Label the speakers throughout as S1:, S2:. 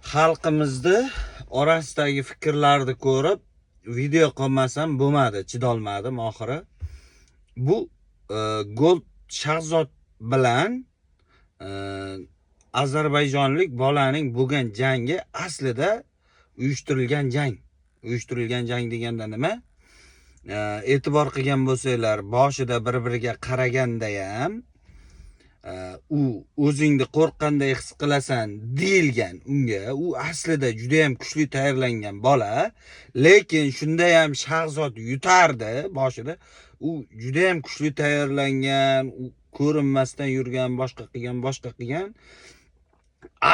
S1: xalqimizda orasidagi fikrlarni ko'rib video qilmasam bo'lmadi, chidolmadim oxiri. Bu Gold Shahzod bilan ozarbayjonlik bolaning bo'lgan jangi aslida uyushtirilgan jang. Uyushtirilgan jang deganda nima? E'tibor qilgan bo'lsanglar, boshida bir-biriga qaraganda ham u o'zingni qo'rqqanday his qilasan deyilgan unga. U aslida juda ham kuchli tayyorlangan bola, lekin shunda ham Shahzod yutardi boshida. U juda ham kuchli tayyorlangan, u ko'rinmasdan yurgan, boshqa qilgan.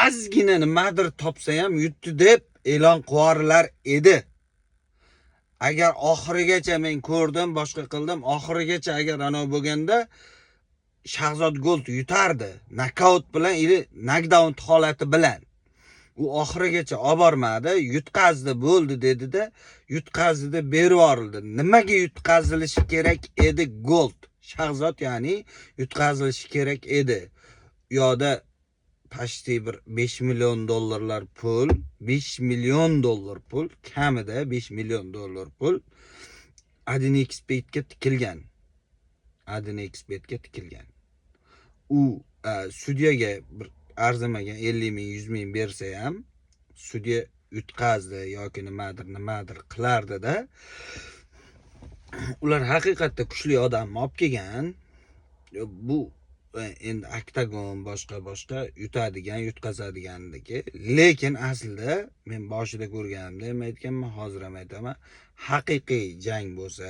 S1: Ozgina nimadir topsa ham yutdi deb e'lon qilorlar edi. Agar oxirigacha men ko'rdim, boshqa qildim, oxirigacha agar ana bo'lganda Shahzod Gold yutardi, nokaut bilan ili knockdown holati bilan. U oxirigacha olib bormadi, yutqazdi bo'ldi dedi-da, yutqazdi berib yuborildi. Nimaga yutqazilishi kerak edi Gold? Shahzod ya'ni yutqazilishi kerak edi. U yoqda pashti bir 5 million dollarlar pul, 5 million dollar pul, kamida 5 million dollar pul Adinexpetga tikilgan. Adinexpetga tikilgan. U sudyaga bir arzimagan 50 ming, 100 ming bersa ham sudya yutqazdi yoki nimadir qilardi-da. Ular haqiqatda kuchli odamni olib kelgan. Bu endi oktagon boshqa yutadigan, yutqazadigandagi, lekin aslida men boshida ko'rganimda ham aytganman, hozir ham aytaman, haqiqiy jang bo'lsa,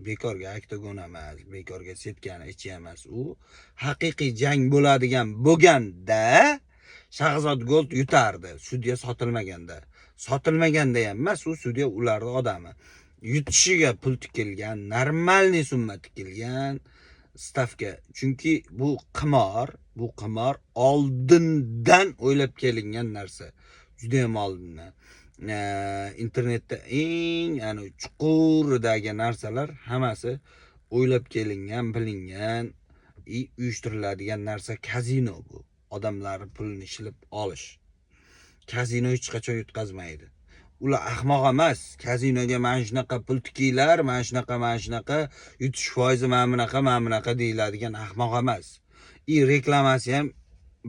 S1: bekorga oktagon emas, bekorga setkani ichi emas, u haqiqiy jang bo'ladigan bo'lganda Shahzod Gold yutardi, sudya sotilmaganda ham emas, u sudya ularning odami. Yutishiga pul tikilgan, normalniy summa tikilgan stavka. Chunki bu qimor oldindan o'ylab kelingan narsa. Juda ham oldindan. Internetda eng chuqurdagi narsalar hammasi o'ylab kelingan, bilingan, uyushtiriladigan narsa. Kazino bu. Odamlarning pulini ishlab olish. Kazino hech qachon yutqazmaydi. Ular ahmoq emas. Kazinoga mana shunaqa pul tikinglar, mana shunaqa yutish foizi mana bunaqa deyiladigan ahmoq emas. Reklamasi ham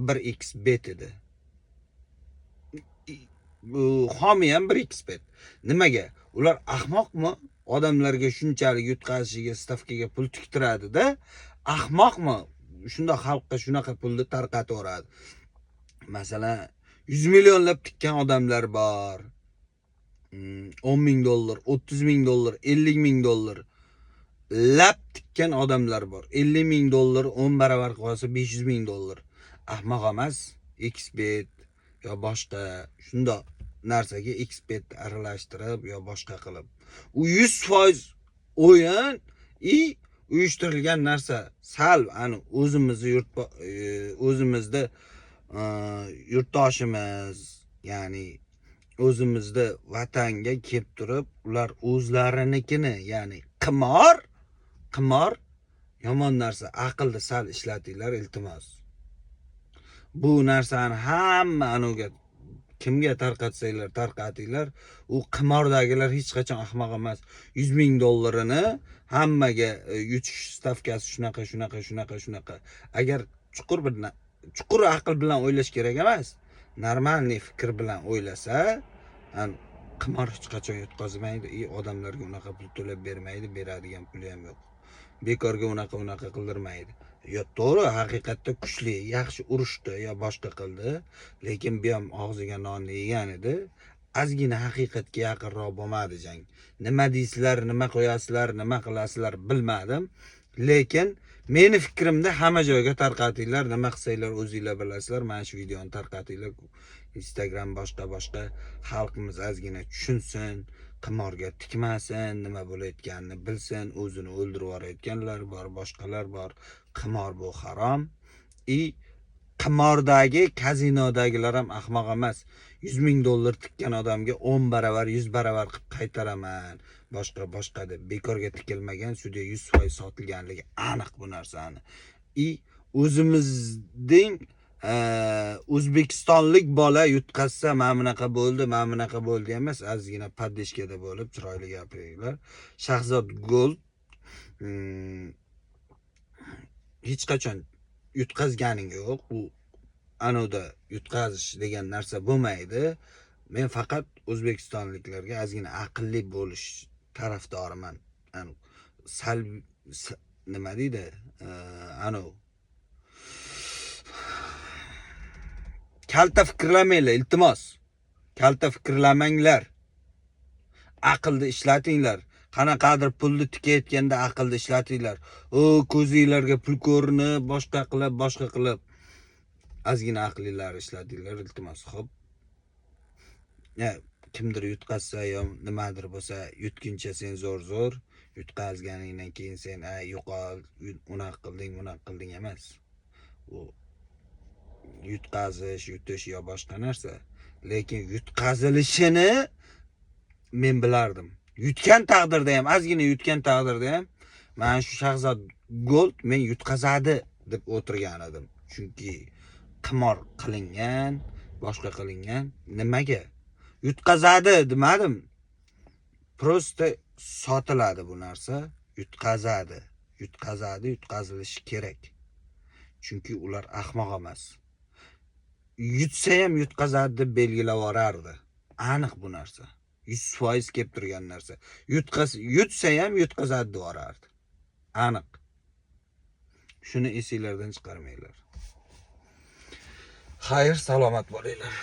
S1: 1x bet edi. Bu xomi ham 1x bet. Nimaga? Ular ahmoqmi? Odamlarga shunchalik yutqazishiga, stavkaga pul tiktiradi-da. Ahmoqmi? Shunda xalqqa shunaqa pulni tarqataveradi. Masalan, 100 millionlab tikkan odamlar bor. 10 ming dollar, 30 ming dollar, 50 ming dollar lab tikkan odamlar bor. 50 ming dollar 10 baravar qilsa 500 ming dollar. Ahmoq emas, xbet yo boshqa shundoq narsaga xbet aralashtirib yo boshqa qilib. U 100% o'yin uyushtirilgan narsa. Sal o'zimizda yurtdoshimiz, ya'ni o'zimizda vatanga kelib turib, ular o'zlarinikini, ya'ni qimor yomon narsa. Aqlni sal ishlatinglar iltimos. Bu narsani hamma kimga tarqatsanglar tarqatinglar, u qimordagilar hech qachon ahmoq emas. 100 ming dollarini hammaga yutish stavkasi shunaqa. Agar chuqur aql bilan o'ylash kerak emas, normalniy fikr bilan o'ylasa, qimor hech qachon yutqazmaydi. Odamlarga unaqa pul to'lab bermaydi, beradigan puli ham yo'q. Bekorga unaqa qildirmaydi. Yo to'g'ri, haqiqatda kuchli, yaxshi urushdi yo boshqa qildi, lekin bu ham og'ziga nonni yegan edi. Ozgina haqiqatga yaqinroq bo'lmadi jang. Nima deysizlar, nima qo'yasizlar, nima qilasizlar bilmadim, lekin meni fikrimda hamma joyga tarqatinglar, nima qilsanglar o'zingizlar bilasizlar. Mana shu videoni tarqatinglar. Instagram boshqa xalqimiz ozgina tushunsin, qimorga tikmasin, nima bo'layotganini bilsin. O'zini o'ldirib yuborayotganlar bor, boshqalar bor. Qimor bu harom. Qimordagi, kazinodagilar ham ahmoq emas. 100 ming dollar tikkan odamga 10 baravar, 100 baravar qilib qaytaraman. Boshqa deb bekorga tikilmagan, sudya 100% sotilganligi aniq bu narsani. O'zimizning O'zbekistonlik bola yutqazsa mana bunaqa bo'ldi, mana bunaqa bo'ldi emas, ozgina podishkada bo'lib chiroyli gapiringlar. Shahzod Gold hech qachon yutqazganing yo'q. U anoda yutqazish degan narsa bo'lmaydi. Men faqat o'zbekistonliklarga ozgina aqlli bo'lish tarafdoriman. Sal nima deydi? Kalta fikrlamanglar, iltimos. Kalta fikrlamanglar. Aqlni ishlatinglar. Qanaqadir pulni tikayotganda aqlni ishlatinglar. Ko'zinglarga pul ko'rinib, boshqa qilib. Ozgina aqllilar ishlatinglar, iltimos. Xo'p. Kimdir yutqazsa yo nimadir bo'lsa, yutguncha sen zo'r, yutqazganingdan keyin sen yo'qol, unaqa qilding emas. U yutqazish, yutish yo boshqa narsa. Lekin yutqazilishini men bilardim. Yutgan taqdirda ham, ozgina yutgan taqdirda ham mana shu Shahzod Gold men yutqazadi deb o'tirgan edim. Chunki qimor qilingan, boshqa qilingan. Nimaga? Yutqazadi demadim. Prosta sotiladi bu narsa. Yutqazilishi kerak. Chunki ular ahmoq emas. Yutsa ham yutqazadi deb belgilab yorardi. Aniq bu narsa. 100% kelib turgan narsa. Yutsa ham yutqazadi deb yorardi. Aniq. Shuni esinglardan chiqarmanglar. Xayr, salomat bo'linglar.